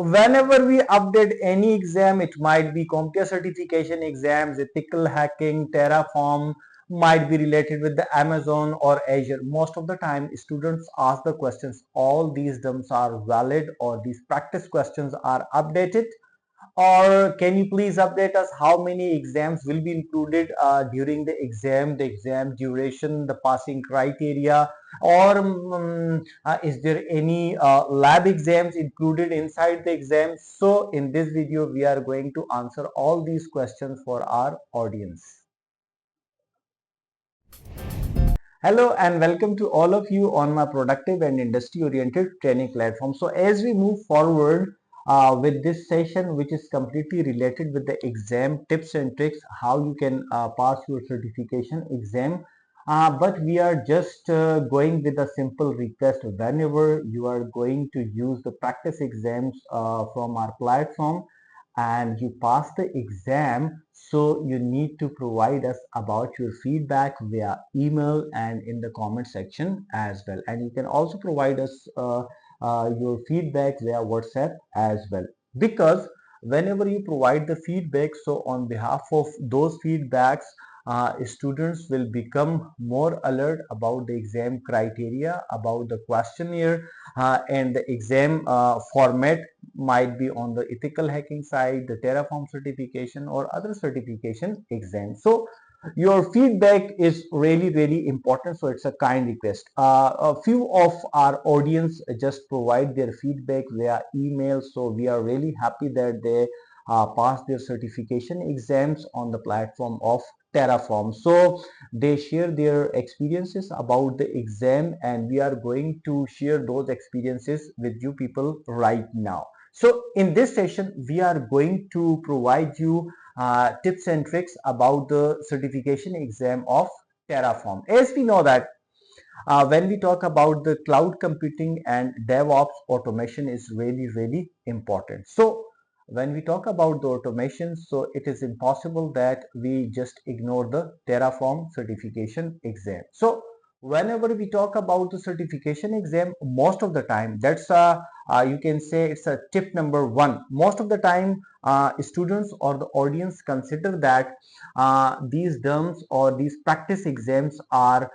Whenever we update any exam, it might be computer certification exams, ethical hacking, Terraform, might be related with the Amazon or Azure. Most of the time, students ask the questions, all these terms are valid or these practice questions are updated? Or can you please update us how many exams will be included during the exam duration, the passing criteria, or is there any lab exams included inside the exam? So in this video, we are going to answer all these questions for our audience. Hello and welcome to all of you on my productive and industry oriented training platform. So as we move forward with this session, which is completely related with the exam tips and tricks, how you can pass your certification exam. But we are just going with a simple request. Whenever you are going to use the practice exams from our platform, and you pass the exam, so you need to provide us about your feedback via email and in the comment section as well, and you can also provide us your feedback via WhatsApp as well, because whenever you provide the feedback, so on behalf of those feedbacks, students will become more alert about the exam criteria, about the questionnaire, and the exam format might be on the ethical hacking side, the Terraform certification or other certification exams. So your feedback is really important, so it's a kind request. A few of our audience just provide their feedback via email, so we are really happy that they pass their certification exams on the platform of Terraform. So they share their experiences about the exam, and we are going to share those experiences with you people right now. So in this session, we are going to provide you tips and tricks about the certification exam of Terraform. As we know that when we talk about the cloud computing and DevOps, automation is really important. So when we talk about the automation, so it is impossible that we just ignore the Terraform certification exam. So whenever we talk about the certification exam, most of the time, that's you can say it's a tip number one. Most of the time, students or the audience consider that these terms or these practice exams are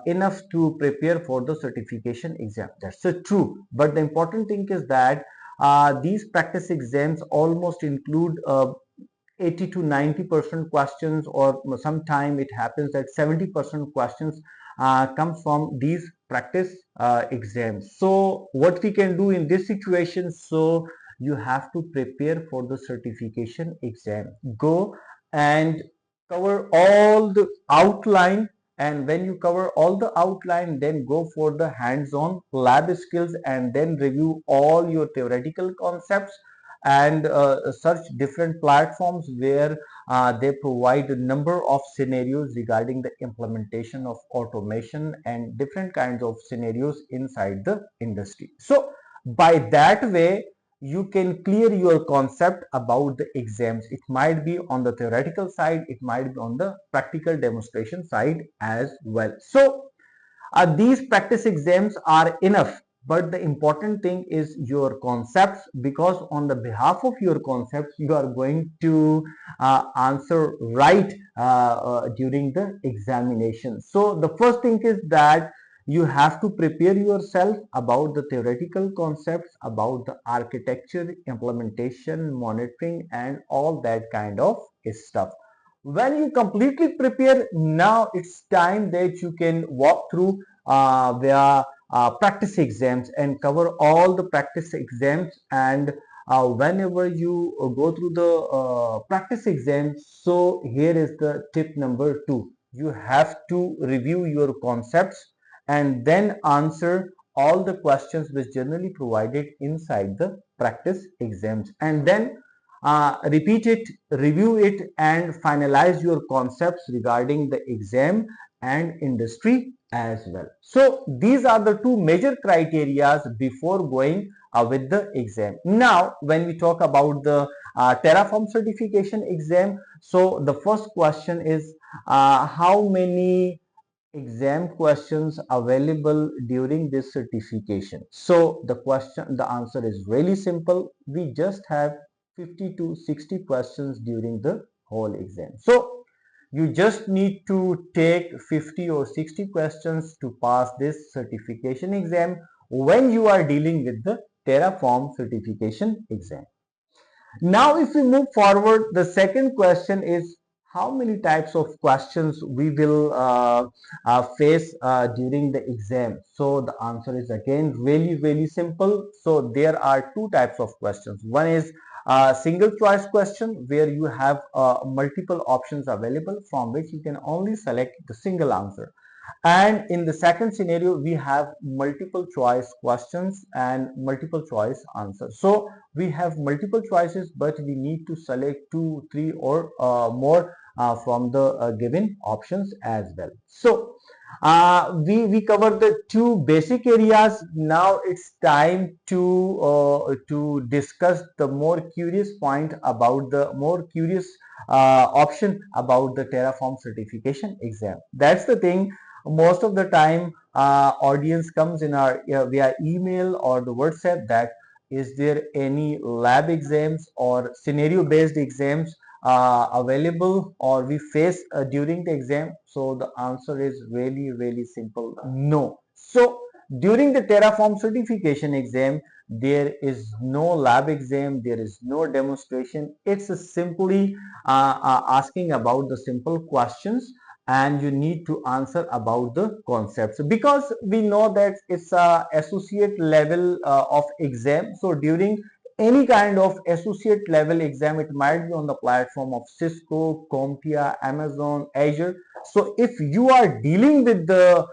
enough to prepare for the certification exam. That's true, but the important thing is that these practice exams almost include 80 to 90% questions, or sometime it happens that 70% questions come from these practice exams. So what we can do in this situation, so you have to prepare for the certification exam. Go and cover all the outline, and when you cover all the outline, then go for the hands-on lab skills, and then review all your theoretical concepts, and search different platforms where they provide a number of scenarios regarding the implementation of automation and different kinds of scenarios inside the industry. So by that way, you can clear your concept about the exams. It might be on the theoretical side, it might be on the practical demonstration side as well. So these practice exams are enough, but the important thing is your concepts, because on the behalf of your concepts, you are going to answer right during the examination. So the first thing is that you have to prepare yourself about the theoretical concepts, about the architecture, implementation, monitoring, and all that kind of stuff. When you completely prepare, now it's time that you can walk through via practice exams and cover all the practice exams. And whenever you go through the practice exams, so here is the tip number 2. You have to review your concepts and then answer all the questions which generally provided inside the practice exams, and then repeat it, review it, and finalize your concepts regarding the exam and industry as well. So these are the two major criteria before going with the exam. Now when we talk about the Terraform certification exam, so the first question is how many exam questions available during this certification? So the answer is really simple. We just have 50 to 60 questions during the whole exam. So you just need to take 50 or 60 questions to pass this certification exam when you are dealing with the Terraform certification exam. Now, if we move forward, the second question is how many types of questions we will face during the exam. So the answer is again really simple. So there are two types of questions. One is a single choice question where you have multiple options available from which you can only select the single answer. And in the second scenario, we have multiple choice questions and multiple choice answers. So we have multiple choices, but we need to select two, three, or more from the given options as well. So we covered the two basic areas. Now it's time to discuss the more curious point about the more curious option about the Terraform certification exam. That's the thing. Most of the time, audience comes in our via email or the WhatsApp that is there any lab exams or scenario based exams available or we face during the exam. So the answer is really simple, no. So during the Terraform certification exam, there is no lab exam, there is no demonstration. It's simply asking about the simple questions and you need to answer about the concepts, because we know that it's a associate level of exam. So during any kind of associate level exam, it might be on the platform of Cisco, CompTIA, Amazon, Azure. So if you are dealing with the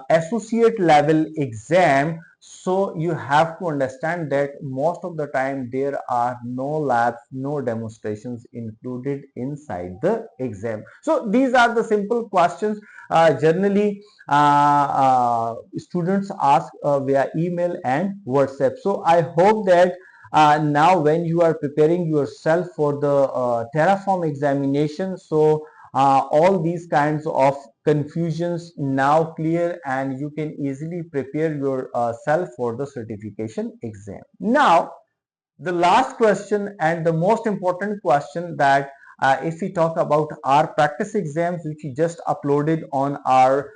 associate level exam, so you have to understand that most of the time there are no labs, no demonstrations included inside the exam. So these are the simple questions generally students ask via email and WhatsApp. So I hope that now when you are preparing yourself for the Terraform examination, so all these kinds of confusions now clear and you can easily prepare yourself for the certification exam. Now the last question and the most important question, that if we talk about our practice exams which we just uploaded on our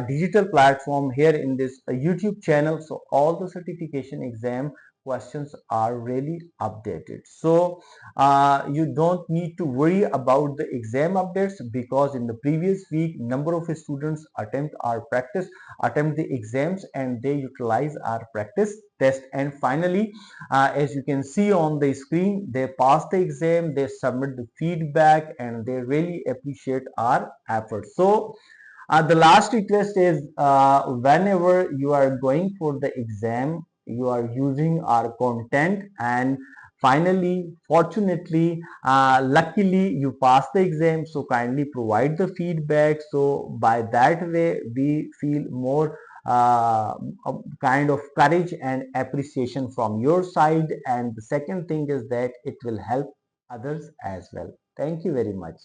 digital platform here in this YouTube channel, so all the certification exam questions are really updated. So you don't need to worry about the exam updates, because in the previous week number of students attempt the exams and they utilize our practice test, and finally as you can see on the screen, they pass the exam, they submit the feedback, and they really appreciate our efforts. So the last request is whenever you are going for the exam, you are using our content, and finally, fortunately, luckily, you pass the exam. So kindly provide the feedback. So by that way, we feel more a kind of courage and appreciation from your side. And the second thing is that it will help others as well. Thank you very much.